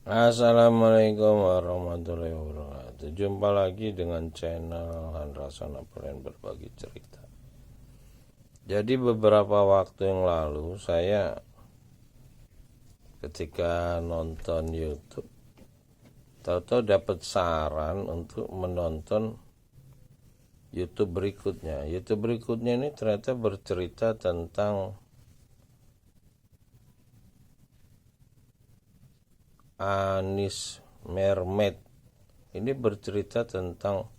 Assalamualaikum warahmatullahi wabarakatuh. Jumpa lagi dengan channel Handrason Apelen Berbagi Cerita. Jadi beberapa waktu yang lalu saya ketika nonton YouTube tahu-tahu dapat saran untuk menonton YouTube berikutnya. YouTube berikutnya ini ternyata bercerita tentang Anis Mermaid. Ini bercerita tentang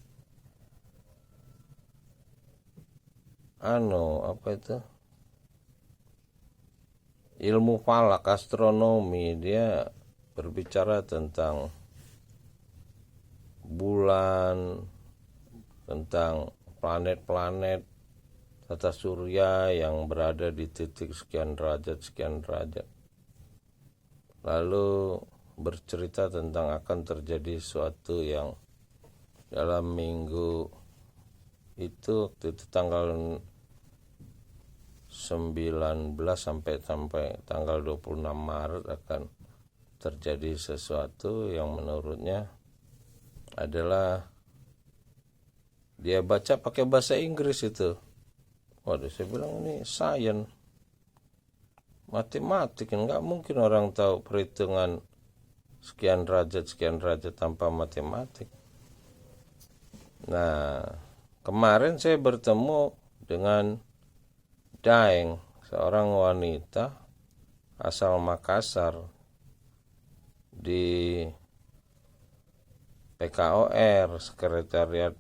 ilmu falak, astronomi. Dia berbicara tentang bulan, tentang planet-planet tata surya yang berada di titik sekian derajat. Lalu bercerita tentang akan terjadi sesuatu yang dalam minggu itu tanggal 19 sampai tanggal 26 Maret akan terjadi sesuatu yang menurutnya adalah dia baca pakai bahasa Inggris itu. Waduh, saya bilang ini sains, matematik, nggak mungkin orang tahu perhitungan sekian derajat tanpa matematik. Nah, kemarin saya bertemu dengan Daeng, seorang wanita asal Makassar di PKOR, Sekretariat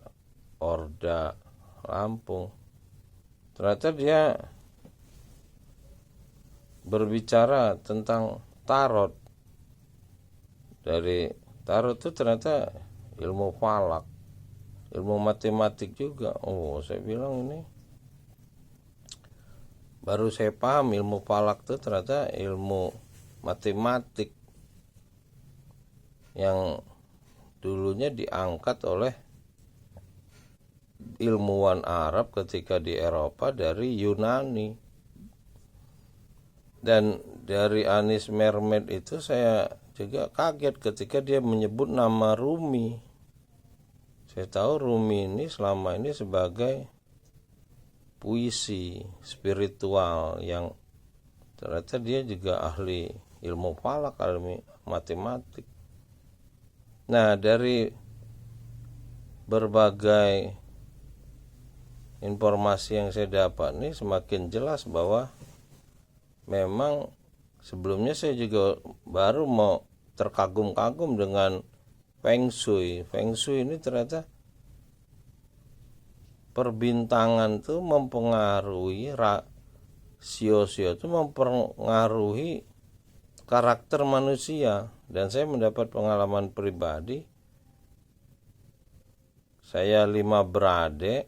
Orda Lampung. Ternyata dia berbicara tentang tarot. Dari tarot itu ternyata ilmu falak, ilmu matematik juga. Oh, saya bilang ini baru saya paham, ilmu falak itu ternyata ilmu matematik yang dulunya diangkat oleh ilmuwan Arab ketika di Eropa dari Yunani. Dan dari Anis Mermaid itu saya juga kaget ketika dia menyebut nama Rumi. Saya tahu Rumi ini selama ini sebagai puisi spiritual yang ternyata dia juga ahli ilmu falak, ahli matematik. Nah, dari berbagai informasi yang saya dapat ini semakin jelas bahwa memang sebelumnya saya juga baru mau terkagum-kagum dengan Feng Shui. Feng Shui ini ternyata perbintangan tuh mempengaruhi rasio-sio itu mempengaruhi karakter manusia. Dan saya mendapat pengalaman pribadi. Saya 5 beradik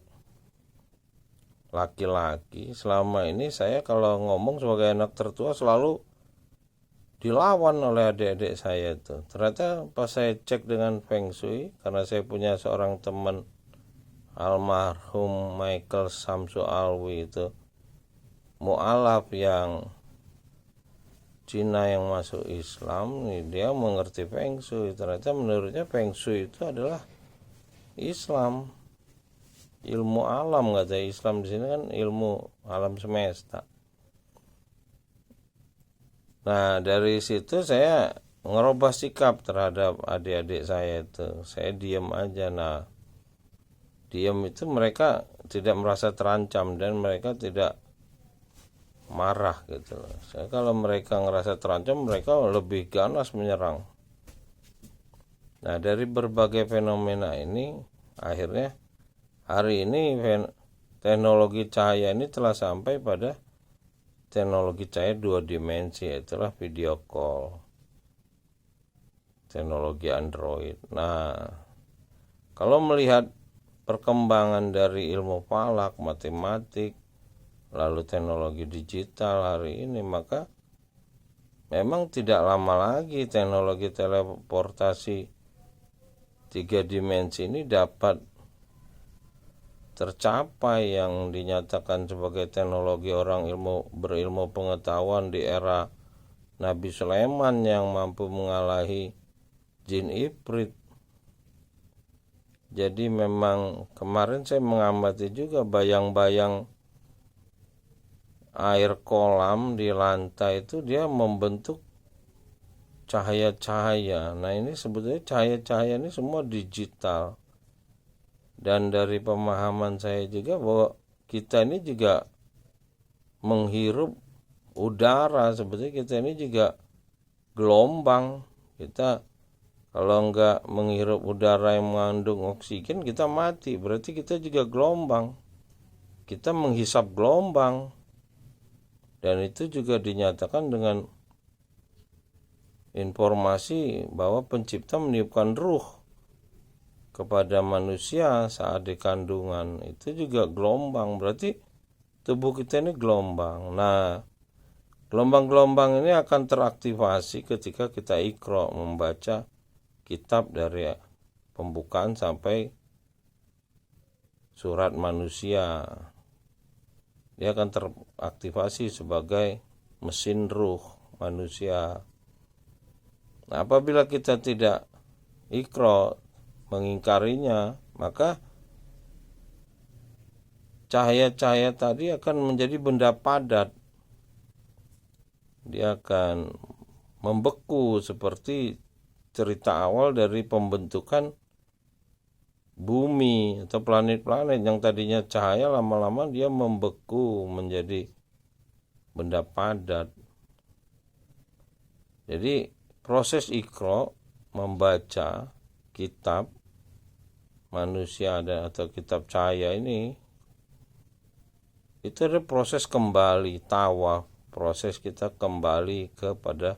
laki-laki. Selama ini saya kalau ngomong sebagai anak tertua selalu dilawan oleh adik-adik saya itu. Ternyata pas saya cek dengan Feng Shui, karena saya punya seorang teman almarhum Michael Samsu Alwi itu mu'alaf yang Cina yang masuk Islam, dia mengerti Feng Shui. Ternyata menurutnya Feng Shui itu adalah Islam, ilmu alam. Kata Islam di sini kan ilmu alam semesta. Nah, dari situ saya ngerubah sikap terhadap adik-adik saya itu. Saya diam aja. Nah, diam itu mereka tidak merasa terancam dan mereka tidak marah gitu loh. Saya kalau mereka ngerasa terancam, mereka lebih ganas menyerang. Nah, dari berbagai fenomena ini akhirnya hari ini teknologi cahaya ini telah sampai pada teknologi cahaya 2 dimensi, itulah video call, teknologi Android. Nah, kalau melihat perkembangan dari ilmu falak, matematik, lalu teknologi digital hari ini, maka memang tidak lama lagi teknologi teleportasi 3 dimensi ini dapat tercapai, yang dinyatakan sebagai teknologi orang berilmu pengetahuan di era Nabi Sulaiman yang mampu mengalahi jin ifrit. Jadi memang kemarin saya mengamati juga bayang-bayang air kolam di lantai itu dia membentuk cahaya-cahaya. Nah ini sebetulnya cahaya-cahaya ini semua digital. Dan dari pemahaman saya juga bahwa kita ini juga menghirup udara. Sebetulnya kita ini juga gelombang. Kita kalau enggak menghirup udara yang mengandung oksigen, kita mati. Berarti kita juga gelombang. Kita menghisap gelombang. Dan itu juga dinyatakan dengan informasi bahwa pencipta meniupkan ruh kepada manusia saat di kandungan. Itu juga gelombang. Berarti tubuh kita ini gelombang. Nah, gelombang-gelombang ini akan teraktivasi ketika kita iqra, membaca kitab dari pembukaan sampai surat manusia. Dia akan teraktivasi sebagai mesin ruh manusia. Nah, apabila kita tidak iqra, mengingkarinya, maka cahaya-cahaya tadi akan menjadi benda padat. Dia akan membeku seperti cerita awal dari pembentukan bumi atau planet-planet yang tadinya cahaya, lama-lama dia membeku menjadi benda padat. Jadi proses iqra, membaca kitab manusia atau kitab cahaya ini, itu ada proses kembali tawaf, proses kita kembali kepada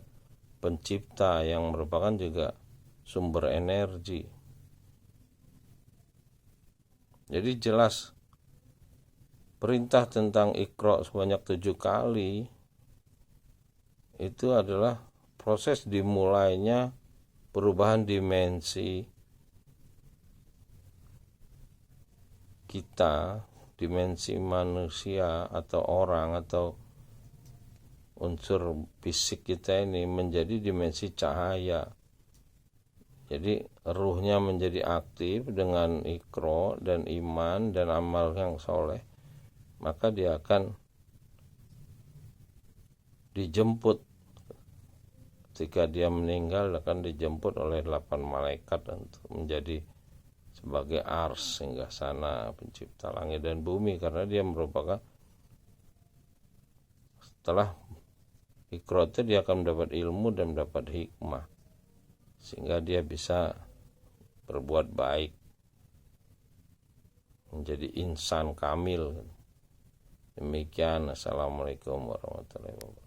pencipta yang merupakan juga sumber energi. Jadi jelas perintah tentang iqra sebanyak 7 kali itu adalah proses dimulainya perubahan dimensi kita, dimensi manusia atau orang atau unsur fisik kita ini menjadi dimensi cahaya. Jadi ruhnya menjadi aktif dengan iqra dan iman dan amal yang soleh, maka dia akan dijemput. Ketika dia meninggal akan dijemput oleh 8 malaikat untuk menjadi sebagai ars hingga sana pencipta langit dan bumi, karena dia merupakan setelah iqra itu dia akan mendapat ilmu dan mendapat hikmah sehingga dia bisa berbuat baik, menjadi insan kamil. Demikian. Assalamualaikum warahmatullahi wabarakatuh.